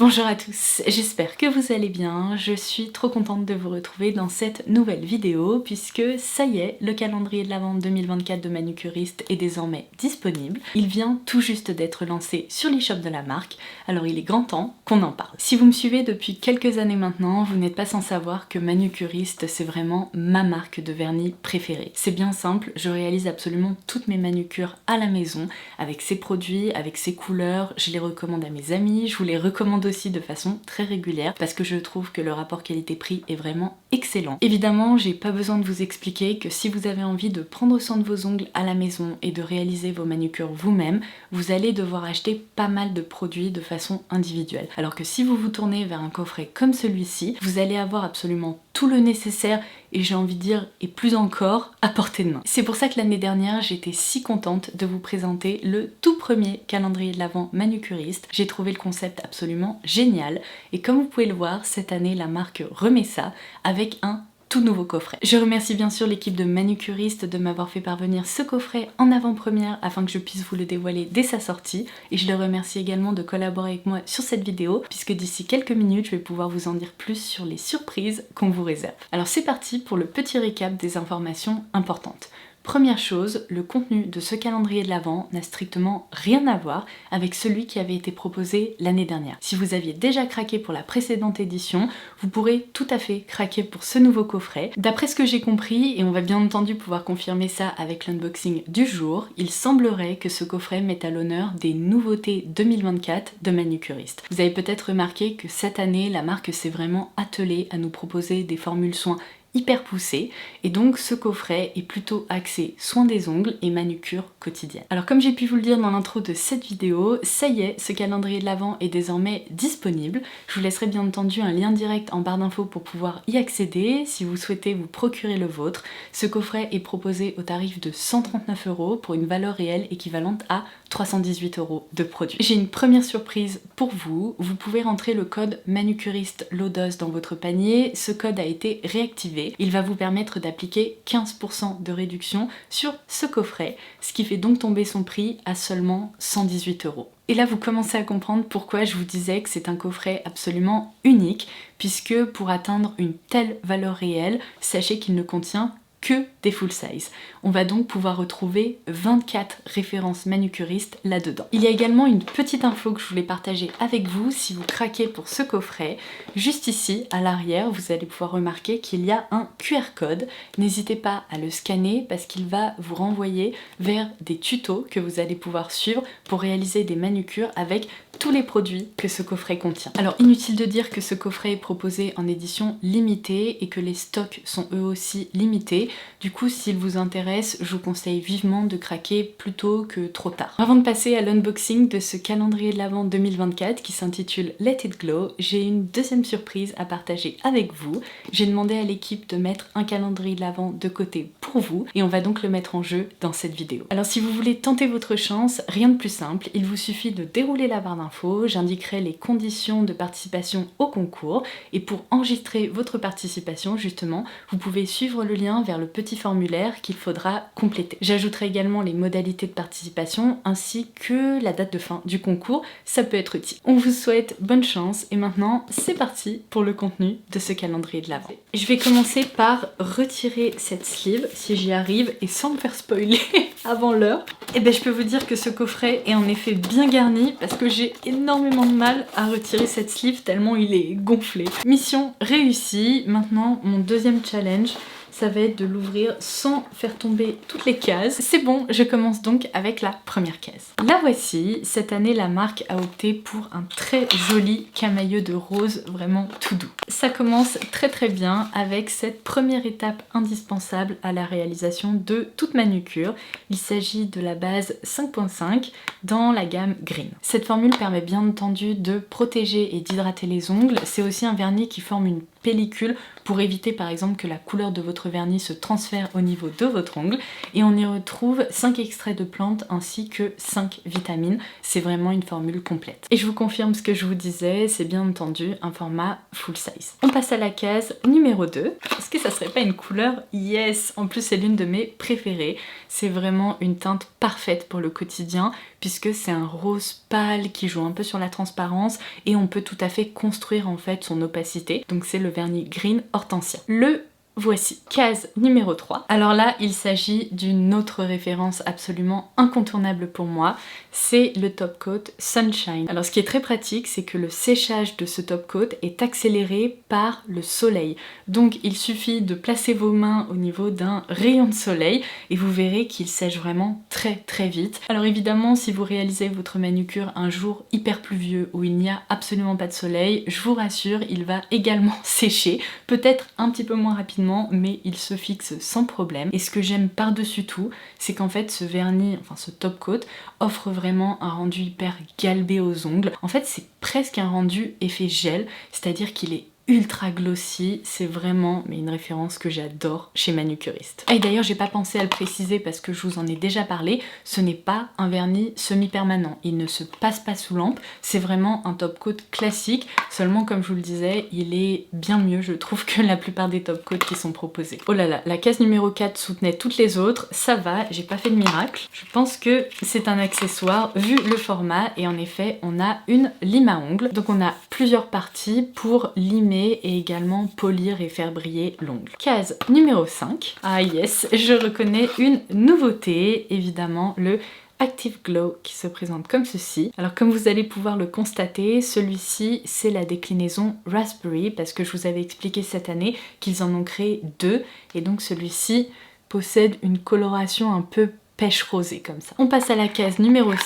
Bonjour à tous, j'espère que vous allez bien. Je suis trop contente de vous retrouver dans cette nouvelle vidéo puisque ça y est, le calendrier de l'Avent 2024 de Manucuriste est désormais disponible. Il vient tout juste d'être lancé sur l'e-shop de la marque, alors il est grand temps qu'on en parle. Si vous me suivez depuis quelques années maintenant, vous n'êtes pas sans savoir que Manucuriste c'est vraiment ma marque de vernis préférée. C'est bien simple, je réalise absolument toutes mes manucures à la maison avec ces produits, avec ces couleurs, je les recommande à mes amis, je vous les recommande aussi de façon très régulière parce que je trouve que le rapport qualité-prix est vraiment excellent. Évidemment, j'ai pas besoin de vous expliquer que si vous avez envie de prendre soin de vos ongles à la maison et de réaliser vos manucures vous-même, vous allez devoir acheter pas mal de produits de façon individuelle. Alors que si vous vous tournez vers un coffret comme celui-ci, vous allez avoir absolument tout le nécessaire et j'ai envie de dire, et plus encore, à portée de main. C'est pour ça que l'année dernière, j'étais si contente de vous présenter le tout premier calendrier de l'Avent Manucuriste. J'ai trouvé le concept absolument génial et comme vous pouvez le voir, cette année, la marque remet ça avec un tout nouveau coffret. Je remercie bien sûr l'équipe de Manucuriste de m'avoir fait parvenir ce coffret en avant-première afin que je puisse vous le dévoiler dès sa sortie et je le remercie également de collaborer avec moi sur cette vidéo puisque d'ici quelques minutes je vais pouvoir vous en dire plus sur les surprises qu'on vous réserve. Alors c'est parti pour le petit récap des informations importantes. Première chose, le contenu de ce calendrier de l'Avent n'a strictement rien à voir avec celui qui avait été proposé l'année dernière. Si vous aviez déjà craqué pour la précédente édition, vous pourrez tout à fait craquer pour ce nouveau coffret. D'après ce que j'ai compris, et on va bien entendu pouvoir confirmer ça avec l'unboxing du jour, il semblerait que ce coffret mette à l'honneur des nouveautés 2024 de Manucuriste. Vous avez peut-être remarqué que cette année, la marque s'est vraiment attelée à nous proposer des formules soins hyper poussé et donc ce coffret est plutôt axé soin des ongles et manucure quotidienne. Alors comme j'ai pu vous le dire dans l'intro de cette vidéo, ça y est, ce calendrier de l'Avent est désormais disponible. Je vous laisserai bien entendu un lien direct en barre d'infos pour pouvoir y accéder si vous souhaitez vous procurer le vôtre. Ce coffret est proposé au tarif de 139 € pour une valeur réelle équivalente à 318 € de produit. J'ai une première surprise pour vous. Vous pouvez rentrer le code Manucuriste Lodos dans votre panier. Ce code a été réactivé. Il va vous permettre d'appliquer 15% de réduction sur ce coffret, ce qui fait donc tomber son prix à seulement 118 €. Et là vous commencez à comprendre pourquoi je vous disais que c'est un coffret absolument unique, puisque pour atteindre une telle valeur réelle, sachez qu'il ne contient que des full size. On va donc pouvoir retrouver 24 références manucuristes là-dedans. Il y a également une petite info que je voulais partager avec vous si vous craquez pour ce coffret. Juste ici, à l'arrière, vous allez pouvoir remarquer qu'il y a un QR code. N'hésitez pas à le scanner parce qu'il va vous renvoyer vers des tutos que vous allez pouvoir suivre pour réaliser des manucures avec tous les produits que ce coffret contient. Alors inutile de dire que ce coffret est proposé en édition limitée et que les stocks sont eux aussi limités. Du coup, s'il vous intéresse, je vous conseille vivement de craquer plus tôt que trop tard. Avant de passer à l'unboxing de ce calendrier de l'Avent 2024 qui s'intitule Let It Glow, j'ai une deuxième surprise à partager avec vous. J'ai demandé à l'équipe de mettre un calendrier de l'Avent de côté pour vous et on va donc le mettre en jeu dans cette vidéo. Alors si vous voulez tenter votre chance, rien de plus simple, il vous suffit de dérouler la barre d'infos, j'indiquerai les conditions de participation au concours et pour enregistrer votre participation justement, vous pouvez suivre le lien vers le petit formulaire qu'il faudra compléter. J'ajouterai également les modalités de participation ainsi que la date de fin du concours, ça peut être utile. On vous souhaite bonne chance et maintenant c'est parti pour le contenu de ce calendrier de l'Avent. Je vais commencer par retirer cette sleeve si j'y arrive et sans me faire spoiler avant l'heure. Et ben je peux vous dire que ce coffret est en effet bien garni parce que j'ai énormément de mal à retirer cette sleeve tellement il est gonflé. Mission réussie. Maintenant mon deuxième challenge, ça va être de l'ouvrir sans faire tomber toutes les cases. C'est bon, je commence donc avec la première case. La voici. Cette année, la marque a opté pour un très joli camailleux de rose, vraiment tout doux. Ça commence très bien avec cette première étape indispensable à la réalisation de toute manucure. Il s'agit de la base 5.5 dans la gamme Green. Cette formule permet bien entendu de protéger et d'hydrater les ongles. C'est aussi un vernis qui forme une pellicule pour éviter par exemple que la couleur de votre votre vernis se transfère au niveau de votre ongle et on y retrouve 5 extraits de plantes ainsi que 5 vitamines. C'est vraiment une formule complète. Et je vous confirme ce que je vous disais, c'est bien entendu un format full size. On passe à la case numéro 2. Est-ce que ça serait pas une couleur? Yes! En plus c'est l'une de mes préférées. C'est vraiment une teinte parfaite pour le quotidien puisque c'est un rose pâle qui joue un peu sur la transparence et on peut tout à fait construire en fait son opacité. Donc c'est le vernis Green Hortensia. Le voici, case numéro 3. Alors là, il s'agit d'une autre référence absolument incontournable pour moi, c'est le top coat Sunshine. Alors ce qui est très pratique, c'est que le séchage de ce top coat est accéléré par le soleil. Donc il suffit de placer vos mains au niveau d'un rayon de soleil et vous verrez qu'il sèche vraiment très vite. Alors évidemment, si vous réalisez votre manucure un jour hyper pluvieux où il n'y a absolument pas de soleil, je vous rassure, il va également sécher, peut-être un petit peu moins rapidement, mais il se fixe sans problème. Et ce que j'aime par-dessus tout, c'est qu'en fait ce vernis, enfin ce top coat, offre vraiment un rendu hyper galbé aux ongles. En fait c'est presque un rendu effet gel, c'est-à-dire qu'il est ultra glossy, c'est vraiment une référence que j'adore chez Manucuriste. Et d'ailleurs j'ai pas pensé à le préciser parce que je vous en ai déjà parlé, ce n'est pas un vernis semi-permanent, il ne se passe pas sous lampe, c'est vraiment un top coat classique, seulement comme je vous le disais, il est bien mieux je trouve que la plupart des top coats qui sont proposés. Oh là là, la case numéro 4 soutenait toutes les autres, ça va, j'ai pas fait de miracle, je pense que c'est un accessoire vu le format et en effet on a une lime à ongles, donc on a plusieurs parties pour limer et également polir et faire briller l'ongle. Case numéro 5. Ah yes, je reconnais une nouveauté, évidemment le Active Glow qui se présente comme ceci. Alors comme vous allez pouvoir le constater, celui-ci c'est la déclinaison Raspberry parce que je vous avais expliqué cette année qu'ils en ont créé 2 et donc celui-ci possède une coloration un peu pêche rosée comme ça. On passe à la case numéro 6.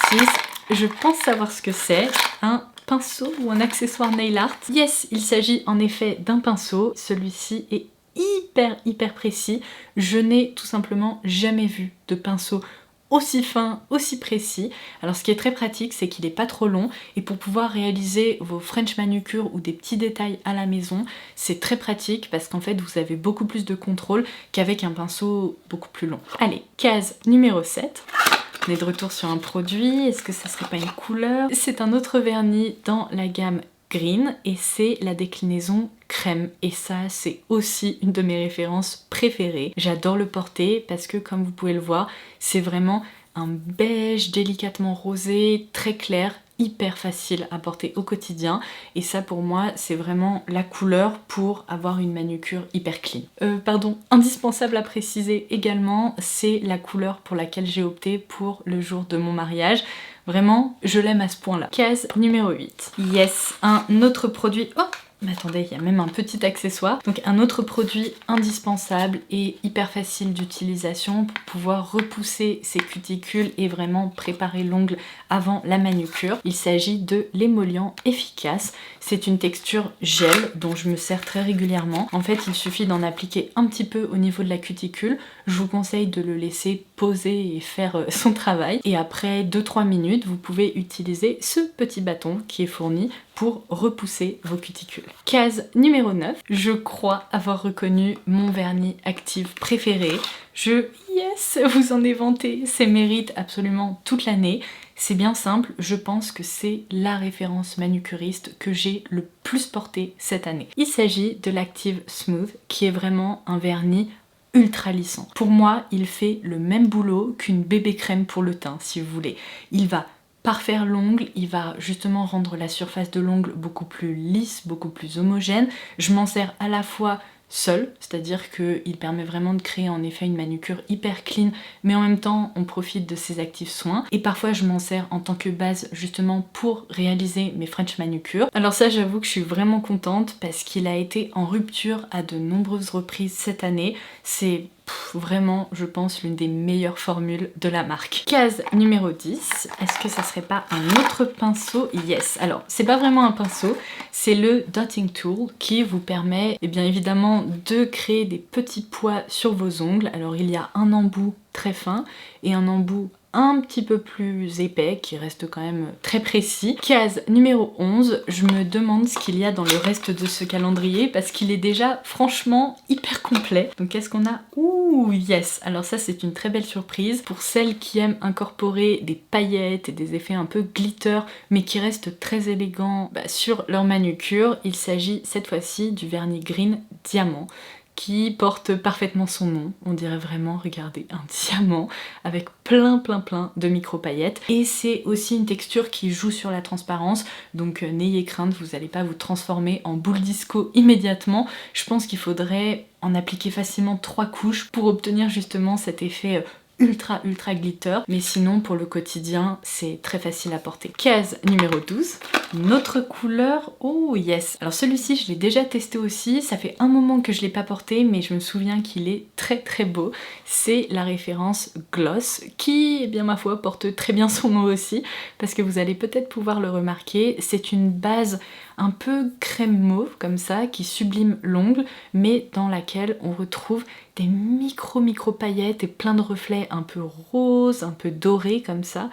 Je pense savoir ce que c'est, un pinceau ou un accessoire nail art. Yes, il s'agit en effet d'un pinceau. Celui-ci est hyper précis. Je n'ai tout simplement jamais vu de pinceau aussi fin, aussi précis. Alors ce qui est très pratique, c'est qu'il n'est pas trop long et pour pouvoir réaliser vos French manucures ou des petits détails à la maison, c'est très pratique parce qu'en fait vous avez beaucoup plus de contrôle qu'avec un pinceau beaucoup plus long. Allez, case numéro 7. On est de retour sur un produit, est-ce que ça serait pas une couleur? C'est un autre vernis dans la gamme Green et c'est la déclinaison crème et ça c'est aussi une de mes références préférées. J'adore le porter parce que comme vous pouvez le voir, c'est vraiment un beige délicatement rosé, très clair, hyper facile à porter au quotidien et ça pour moi c'est vraiment la couleur pour avoir une manucure hyper clean. Indispensable à préciser également, c'est la couleur pour laquelle j'ai opté pour le jour de mon mariage. Vraiment, je l'aime à ce point-là. Case numéro 8. Yes, un autre produit... Oh! Mais attendez, il y a même un petit accessoire. Donc un autre produit indispensable et hyper facile d'utilisation pour pouvoir repousser ses cuticules et vraiment préparer l'ongle avant la manucure. Il s'agit de l'émollient efficace. C'est une texture gel dont je me sers très régulièrement. En fait, il suffit d'en appliquer un petit peu au niveau de la cuticule. Je vous conseille de le laisser poser et faire son travail. Et après 2-3 minutes, vous pouvez utiliser ce petit bâton qui est fourni pour repousser vos cuticules. Case numéro 9. Je crois avoir reconnu mon vernis actif préféré. Yes, vous en ai vanté, c'est mérite absolument toute l'année. C'est bien simple, je pense que c'est la référence manucuriste que j'ai le plus portée cette année. Il s'agit de l'Active Smooth qui est vraiment un vernis ultra lissant. Pour moi, il fait le même boulot qu'une bébé crème pour le teint si vous voulez. Il va parfaire l'ongle, il va justement rendre la surface de l'ongle beaucoup plus lisse, beaucoup plus homogène. Je m'en sers à la fois seul, c'est-à-dire qu'il permet vraiment de créer en effet une manucure hyper clean, mais en même temps on profite de ses actifs soins. Et parfois je m'en sers en tant que base justement pour réaliser mes French manucures. Alors ça j'avoue que je suis vraiment contente parce qu'il a été en rupture à de nombreuses reprises cette année. C'est vraiment, je pense, l'une des meilleures formules de la marque. Case numéro 10, est-ce que ça serait pas un autre pinceau? Yes, alors c'est pas vraiment un pinceau, c'est le Dotting Tool qui vous permet bien évidemment de créer des petits pois sur vos ongles. Alors il y a un embout très fin et un embout un petit peu plus épais, qui reste quand même très précis. Case numéro 11, je me demande ce qu'il y a dans le reste de ce calendrier parce qu'il est déjà franchement hyper complet. Donc qu'est-ce qu'on a? Ouh yes! Alors ça c'est une très belle surprise pour celles qui aiment incorporer des paillettes et des effets un peu glitter mais qui restent très élégants sur leur manucure. Il s'agit cette fois-ci du vernis Green Diamant qui porte parfaitement son nom. On dirait vraiment, regardez, un diamant avec plein de micro paillettes. Et c'est aussi une texture qui joue sur la transparence, donc n'ayez crainte, vous n'allez pas vous transformer en boule disco immédiatement. Je pense qu'il faudrait en appliquer facilement 3 couches pour obtenir justement cet effet ultra glitter, mais sinon pour le quotidien c'est très facile à porter. Case numéro 12, une autre couleur, oh yes! Alors celui-ci je l'ai déjà testé aussi, ça fait un moment que je l'ai pas porté mais je me souviens qu'il est très beau. C'est la référence Gloss qui, eh bien ma foi, porte très bien son nom aussi parce que vous allez peut-être pouvoir le remarquer, c'est une base un peu crème mauve comme ça qui sublime l'ongle mais dans laquelle on retrouve des micro paillettes et plein de reflets un peu roses, un peu dorés comme ça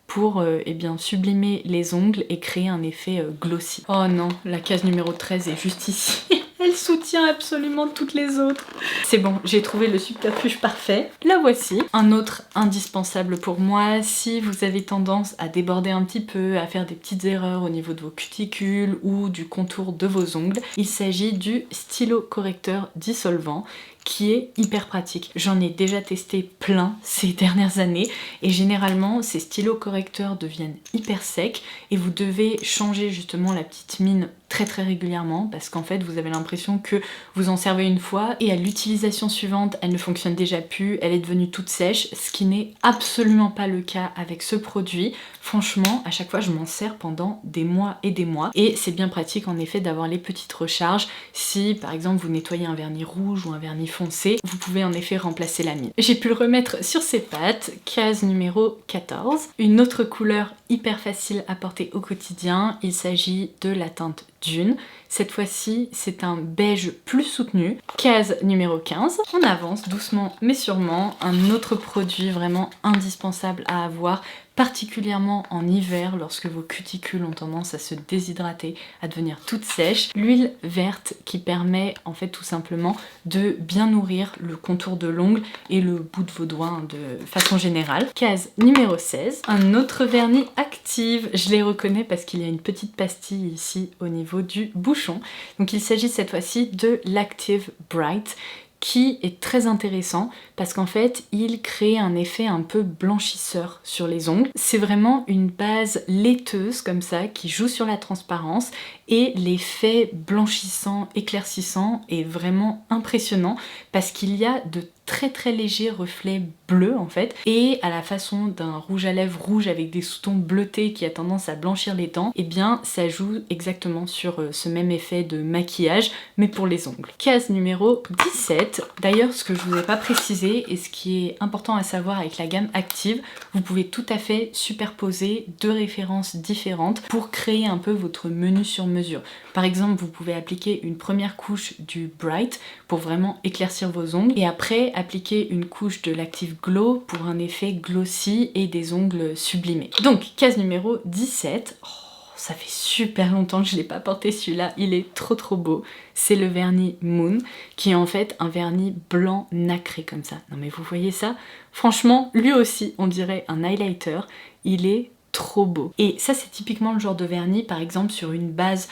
pour eh bien sublimer les ongles et créer un effet glossy. Oh non, la case numéro 13 est juste ici. Elle soutient absolument toutes les autres. C'est bon, j'ai trouvé le subterfuge parfait. La voici. Un autre indispensable pour moi, si vous avez tendance à déborder un petit peu, à faire des petites erreurs au niveau de vos cuticules ou du contour de vos ongles, il s'agit du stylo correcteur dissolvant qui est hyper pratique. J'en ai déjà testé plein ces dernières années et généralement ces stylos correcteurs deviennent hyper secs et vous devez changer justement la petite mine très régulièrement parce qu'en fait vous avez l'impression que vous en servez une fois et à l'utilisation suivante elle ne fonctionne déjà plus, elle est devenue toute sèche, ce qui n'est absolument pas le cas avec ce produit. Franchement, à chaque fois je m'en sers pendant des mois et c'est bien pratique en effet d'avoir les petites recharges. Si par exemple vous nettoyez un vernis rouge ou un vernis foncé, vous pouvez en effet remplacer la mine. J'ai pu le remettre sur ses pattes. Case numéro 14. Une autre couleur hyper facile à porter au quotidien, il s'agit de la teinte Dune. Cette fois-ci, c'est un beige plus soutenu. Case numéro 15. On avance doucement mais sûrement. Un autre produit vraiment indispensable à avoir, particulièrement en hiver lorsque vos cuticules ont tendance à se déshydrater, à devenir toutes sèches. L'huile verte qui permet en fait tout simplement de bien nourrir le contour de l'ongle et le bout de vos doigts de façon générale. Case numéro 16. Un autre vernis Active. Je les reconnais parce qu'il y a une petite pastille ici au niveau du bouchon. Donc il s'agit cette fois-ci de l'Active Bright qui est très intéressant parce qu'en fait il crée un effet un peu blanchisseur sur les ongles. C'est vraiment une base laiteuse comme ça qui joue sur la transparence et l'effet blanchissant, éclaircissant est vraiment impressionnant parce qu'il y a de très légers reflets bleus en fait et à la façon d'un rouge à lèvres rouge avec des sous-tons bleutés qui a tendance à blanchir les dents, et bien ça joue exactement sur ce même effet de maquillage mais pour les ongles. Case numéro 17. D'ailleurs ce que je vous ai pas précisé et ce qui est important à savoir avec la gamme Active, vous pouvez tout à fait superposer 2 références différentes pour créer un peu votre menu sur mesure. Par exemple vous pouvez appliquer une première couche du Bright pour vraiment éclaircir vos ongles et après appliquer une couche de l'Active Glow pour un effet glossy et des ongles sublimés. Donc case numéro 17. Oh, ça fait super longtemps que je l'ai pas porté celui-là, il est trop beau. C'est le vernis Moon qui est en fait un vernis blanc nacré comme ça. Non mais vous voyez ça? Franchement lui aussi on dirait un highlighter, il est trop beau. Et ça c'est typiquement le genre de vernis par exemple sur une base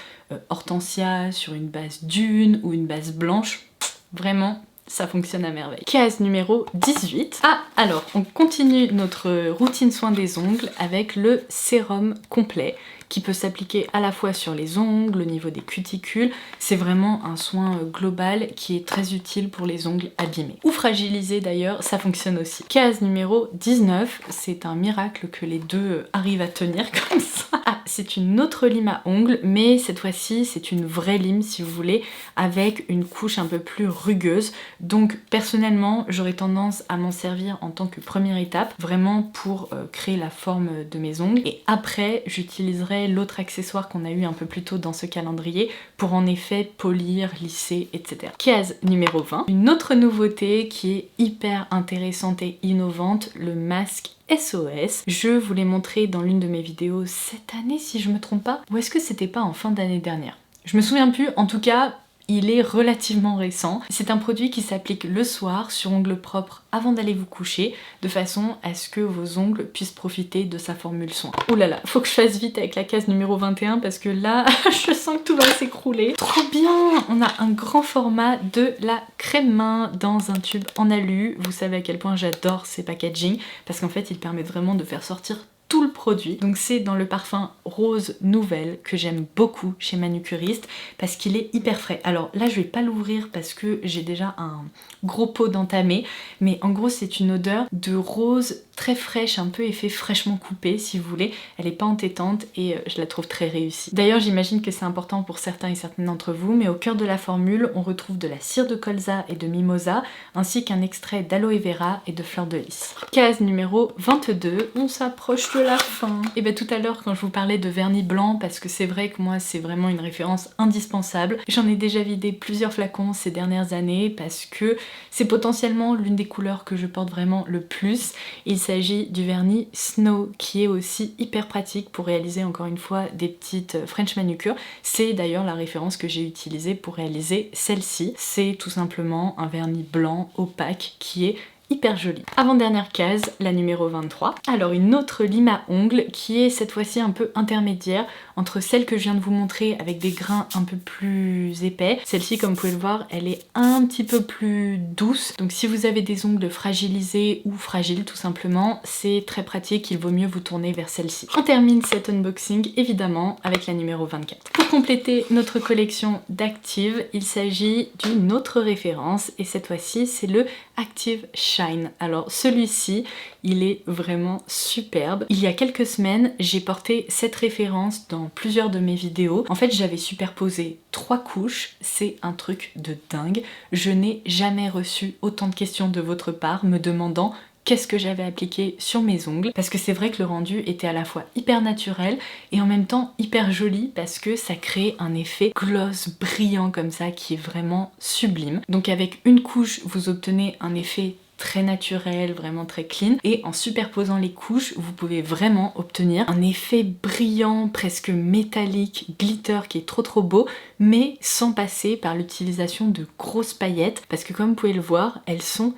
hortensia, sur une base dune ou une base blanche, vraiment ça fonctionne à merveille. Case numéro 18. Ah, alors, on continue notre routine soin des ongles avec le sérum complet qui peut s'appliquer à la fois sur les ongles, au niveau des cuticules. C'est vraiment un soin global qui est très utile pour les ongles abîmés. Ou fragilisés d'ailleurs, ça fonctionne aussi. Case numéro 19, c'est un miracle que les deux arrivent à tenir comme ça. Ah, c'est une autre lime à ongles, mais cette fois-ci, c'est une vraie lime si vous voulez, avec une couche un peu plus rugueuse. Donc personnellement, j'aurais tendance à m'en servir en tant que première étape, vraiment pour créer la forme de mes ongles. Et après, j'utiliserai l'autre accessoire qu'on a eu un peu plus tôt dans ce calendrier pour en effet polir, lisser, etc. Case numéro 20. Une autre nouveauté qui est hyper intéressante et innovante, le masque SOS. Je vous l'ai montré dans l'une de mes vidéos cette année si je me trompe pas, ou est-ce que c'était pas en fin d'année dernière? Je me souviens plus, en tout cas, il est relativement récent. C'est un produit qui s'applique le soir sur ongles propres avant d'aller vous coucher, de façon à ce que vos ongles puissent profiter de sa formule soin. Oh là là, faut que je fasse vite avec la case numéro 21 parce que là, je sens que tout va s'écrouler. Trop bien! On a un grand format de la crème main dans un tube en alu. Vous savez à quel point j'adore ces packaging parce qu'en fait, ils permettent vraiment de faire sortir tout le produit. Donc c'est dans le parfum Rose Nouvelle que j'aime beaucoup chez Manucuriste parce qu'il est hyper frais. Alors là je vais pas l'ouvrir parce que j'ai déjà un gros pot d'entamé, mais en gros c'est une odeur de rose très fraîche, un peu effet fraîchement coupé si vous voulez. Elle est pas entêtante et je la trouve très réussie. D'ailleurs j'imagine que c'est important pour certains et certaines d'entre vous, mais au cœur de la formule on retrouve de la cire de colza et de mimosa ainsi qu'un extrait d'aloe vera et de fleur de lys. Case numéro 22, on s'approche de la fin. Et bien tout à l'heure quand je vous parlais de vernis blanc, parce que c'est vrai que moi c'est vraiment une référence indispensable, j'en ai déjà vidé plusieurs flacons ces dernières années parce que c'est potentiellement l'une des couleurs que je porte vraiment le plus. Il s'agit du vernis Snow qui est aussi hyper pratique pour réaliser encore une fois des petites French manucure. C'est d'ailleurs la référence que j'ai utilisée pour réaliser celle-ci. C'est tout simplement un vernis blanc opaque qui est hyper jolie. Avant-dernière case, la numéro 23. Alors une autre lime à ongles qui est cette fois-ci un peu intermédiaire entre celle que je viens de vous montrer avec des grains un peu plus épais. Celle-ci, comme vous pouvez le voir, elle est un petit peu plus douce. Donc si vous avez des ongles fragilisés ou fragiles tout simplement, c'est très pratique, il vaut mieux vous tourner vers celle-ci. On termine cet unboxing évidemment avec la numéro 24. Pour compléter notre collection d'Active, il s'agit d'une autre référence et cette fois-ci c'est le Active Shine. Alors celui-ci, il est vraiment superbe. Il y a quelques semaines, j'ai porté cette référence dans plusieurs de mes vidéos. En fait, j'avais superposé 3 couches, c'est un truc de dingue. Je n'ai jamais reçu autant de questions de votre part me demandant qu'est-ce que j'avais appliqué sur mes ongles, parce que c'est vrai que le rendu était à la fois hyper naturel et en même temps hyper joli parce que ça crée un effet gloss brillant comme ça qui est vraiment sublime. Donc avec une couche, vous obtenez un effet très naturel, vraiment très clean, et en superposant les couches vous pouvez vraiment obtenir un effet brillant, presque métallique, glitter qui est trop beau, mais sans passer par l'utilisation de grosses paillettes parce que comme vous pouvez le voir, elles sont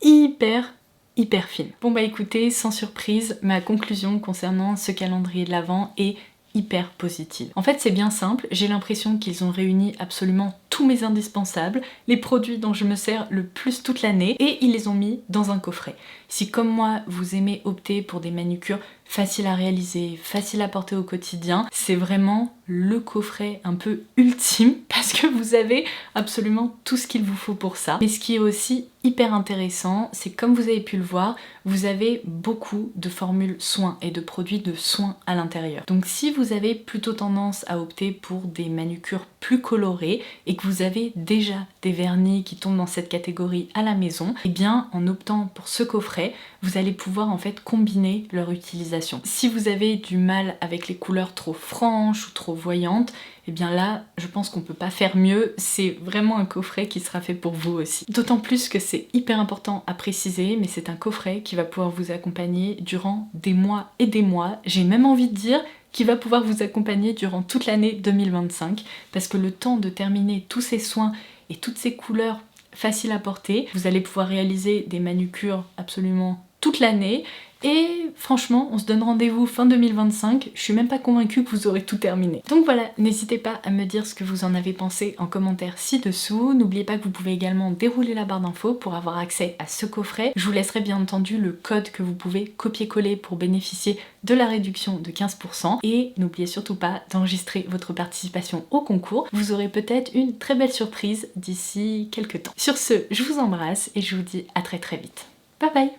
hyper fine. Bon bah écoutez, sans surprise, ma conclusion concernant ce calendrier de l'Avent est hyper positive. En fait c'est bien simple, j'ai l'impression qu'ils ont réuni absolument tous mes indispensables, les produits dont je me sers le plus toute l'année, et ils les ont mis dans un coffret. Si comme moi vous aimez opter pour des manucures faciles à réaliser, faciles à porter au quotidien, c'est vraiment le coffret un peu ultime parce que vous avez absolument tout ce qu'il vous faut pour ça. Mais ce qui est aussi hyper intéressant, c'est comme vous avez pu le voir, vous avez beaucoup de formules soins et de produits de soins à l'intérieur. Donc si vous avez plutôt tendance à opter pour des manucures plus colorées et que vous avez déjà des vernis qui tombent dans cette catégorie à la maison, et bien en optant pour ce coffret, vous allez pouvoir en fait combiner leur utilisation. Si vous avez du mal avec les couleurs trop franches ou trop voyantes, et bien là, je pense qu'on peut pas faire mieux, c'est vraiment un coffret qui sera fait pour vous aussi. D'autant plus que c'est hyper important à préciser, mais c'est un coffret qui va pouvoir vous accompagner durant des mois et des mois, j'ai même envie de dire qui va pouvoir vous accompagner durant toute l'année 2025, parce que le temps de terminer tous ces soins et toutes ces couleurs faciles à porter, vous allez pouvoir réaliser des manucures absolument toute l'année. Et franchement, on se donne rendez-vous fin 2025, je suis même pas convaincue que vous aurez tout terminé. Donc voilà, n'hésitez pas à me dire ce que vous en avez pensé en commentaire ci-dessous. N'oubliez pas que vous pouvez également dérouler la barre d'infos pour avoir accès à ce coffret. Je vous laisserai bien entendu le code que vous pouvez copier-coller pour bénéficier de la réduction de 15%. Et n'oubliez surtout pas d'enregistrer votre participation au concours. Vous aurez peut-être une très belle surprise d'ici quelques temps. Sur ce, je vous embrasse et je vous dis à très vite. Bye bye!